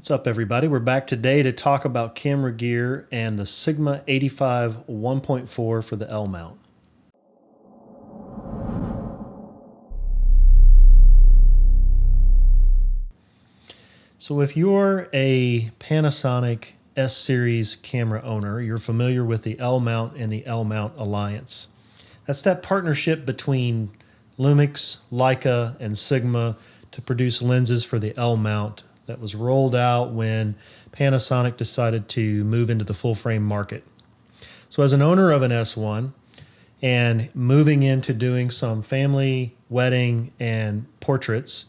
What's up, everybody? We're back today to talk about camera gear and the Sigma 85 1.4 for the L mount. So if you're a Panasonic S-Series camera owner, you're familiar with the L mount and the L mount alliance. That's that partnership between Lumix, Leica, and Sigma to produce lenses for the L mount that was rolled out when Panasonic decided to move into the full frame market. So as an owner of an S1 and moving into doing some family, wedding, and portraits,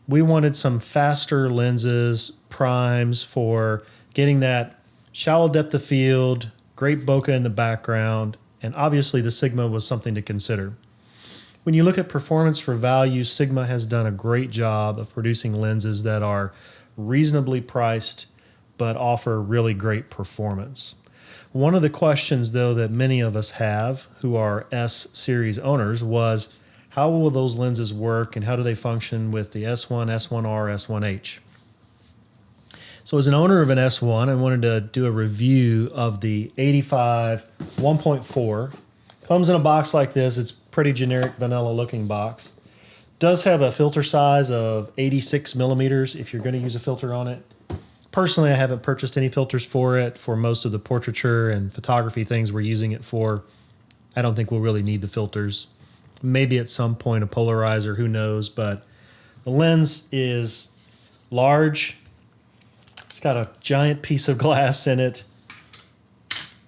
we wanted some faster lenses, primes for getting that shallow depth of field, great bokeh in the background, and obviously the Sigma was something to consider. When you look at performance for value, Sigma has done a great job of producing lenses that are reasonably priced but offer really great performance. One of the questions, though, that many of us have who are S-Series owners was, how will those lenses work and how do they function with the S1, S1R, S1H? So as an owner of an S1, I wanted to do a review of the 85 1.4. Comes in a box like this. It's pretty generic vanilla looking box. Does have a filter size of 86 millimeters if you're going to use a filter on it. Personally, I haven't purchased any filters for it for most of the portraiture and photography things we're using it for. I don't think we'll really need the filters. Maybe at some point a polarizer, who knows, but the lens is large. It's got a giant piece of glass in it.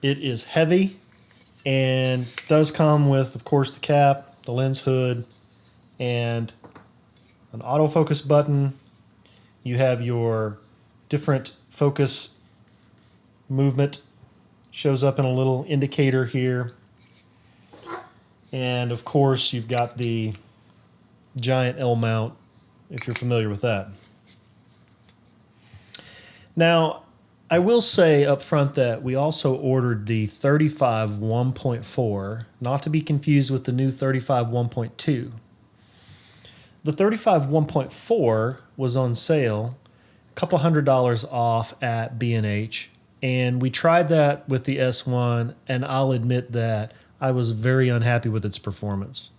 It is heavy and does come with, of course, the cap, the lens hood, and an autofocus button. You have your different focus movement, shows up in a little indicator here. And of course, you've got the giant L mount, if you're familiar with that. Now, I will say up front that we also ordered the 35 1.4, not to be confused with the new 35 1.2. The 35 1.4 was on sale, a couple $100 off at B&H, and we tried that with the S1, and I'll admit that I was very unhappy with its performance.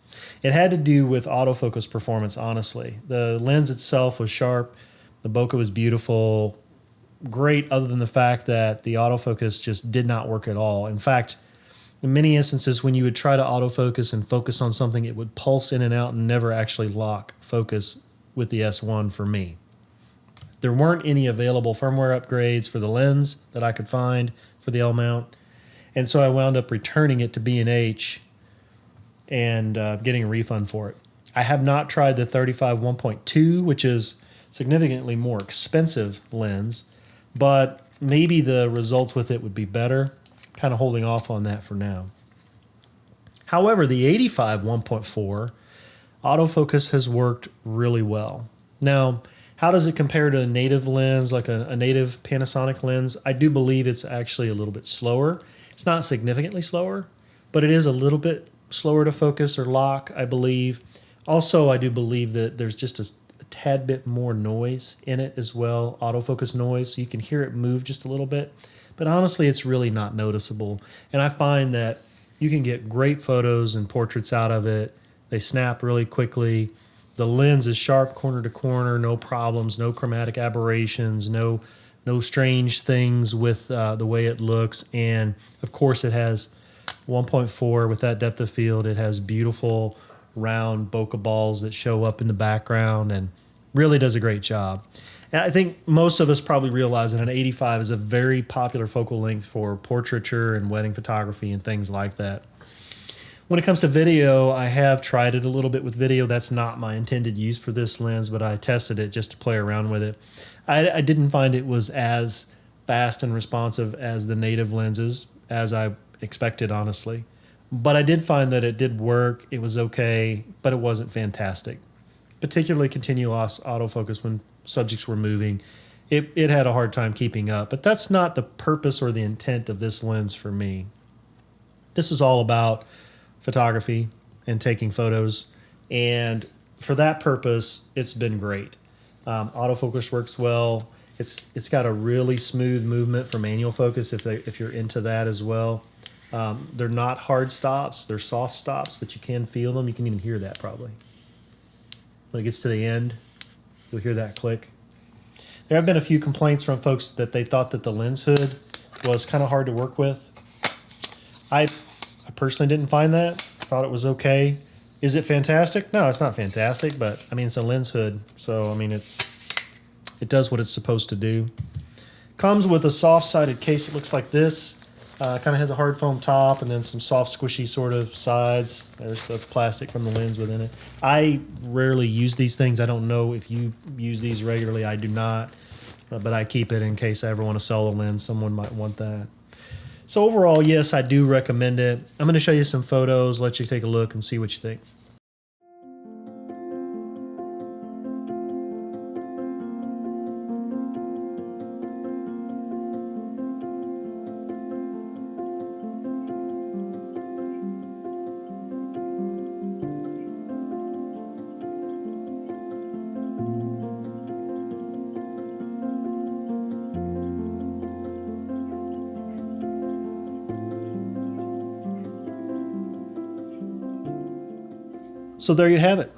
It had to do with autofocus performance, honestly. The lens itself was sharp, the bokeh was beautiful, great other than the fact that the autofocus just did not work at all. In fact, in many instances, when you would try to autofocus and focus on something, it would pulse in and out and never actually lock focus with the S1 for me. There weren't any available firmware upgrades for the lens that I could find for the L mount, and so I wound up returning it to B&H and getting a refund for it. I have not tried the 35 1.2, which is significantly more expensive lens, but maybe the results with it would be better. Kind of holding off on that for now. However, the 85 1.4 autofocus has worked really well. Now, how does it compare to a native lens, like a native Panasonic lens? I do believe it's actually a little bit slower. It's not significantly slower, but it is a little bit slower to focus or lock, I believe. Also, I do believe that there's just a tad bit more noise in it as well, autofocus noise, so you can hear it move just a little bit. But honestly, it's really not noticeable. And I find that you can get great photos and portraits out of it. They snap really quickly. The lens is sharp corner to corner, no problems, no chromatic aberrations, no strange things with the way it looks. And of course, it has 1.4 with that depth of field. It has beautiful round bokeh balls that show up in the background and really does a great job. And I think most of us probably realize that an 85 is a very popular focal length for portraiture and wedding photography and things like that. When it comes to video, I have tried it a little bit with video. That's not my intended use for this lens, but I tested it just to play around with it. I didn't find it was as fast and responsive as the native lenses as I expected, honestly. But I did find that it did work. It was okay, but it wasn't fantastic. Particularly continuous autofocus when subjects were moving. It had a hard time keeping up, but that's not the purpose or the intent of this lens for me. This is all about photography and taking photos, and for that purpose, it's been great. Autofocus works well. It's got a really smooth movement for manual focus if you're into that as well. They're not hard stops, they're soft stops, but you can feel them. You can even hear that probably. When it gets to the end, you'll hear that click. There have been a few complaints from folks that they thought that the lens hood was kind of hard to work with. I personally didn't find that. Thought it was okay. Is it fantastic? No, it's not fantastic, but I mean, it's a lens hood, so I mean, it does what it's supposed to do. Comes with a soft-sided case. It looks like this. Kind of has a hard foam top and then some soft, squishy sort of sides. There's the plastic from the lens within it. I rarely use these things. I don't know if you use these regularly. I do not, but I keep it in case I ever want to sell a lens. Someone might want that. So overall, yes, I do recommend it. I'm going to show you some photos, let you take a look and see what you think. So there you have it.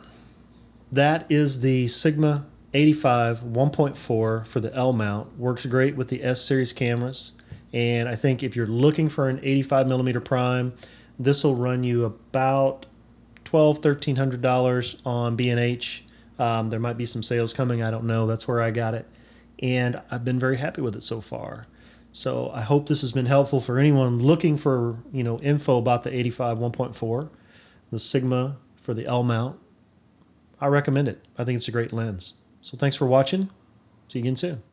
That is the Sigma 85 1.4 for the L mount. Works great with the S series cameras. And I think if you're looking for an 85mm prime, this will run you about $1,200–1,300 on B&H. There might be some sales coming. I don't know. That's where I got it. And I've been very happy with it so far. So I hope this has been helpful for anyone looking for, info about the 85 1.4, the Sigma for the L mount. I recommend it. I think it's a great lens. So thanks for watching. See you again soon.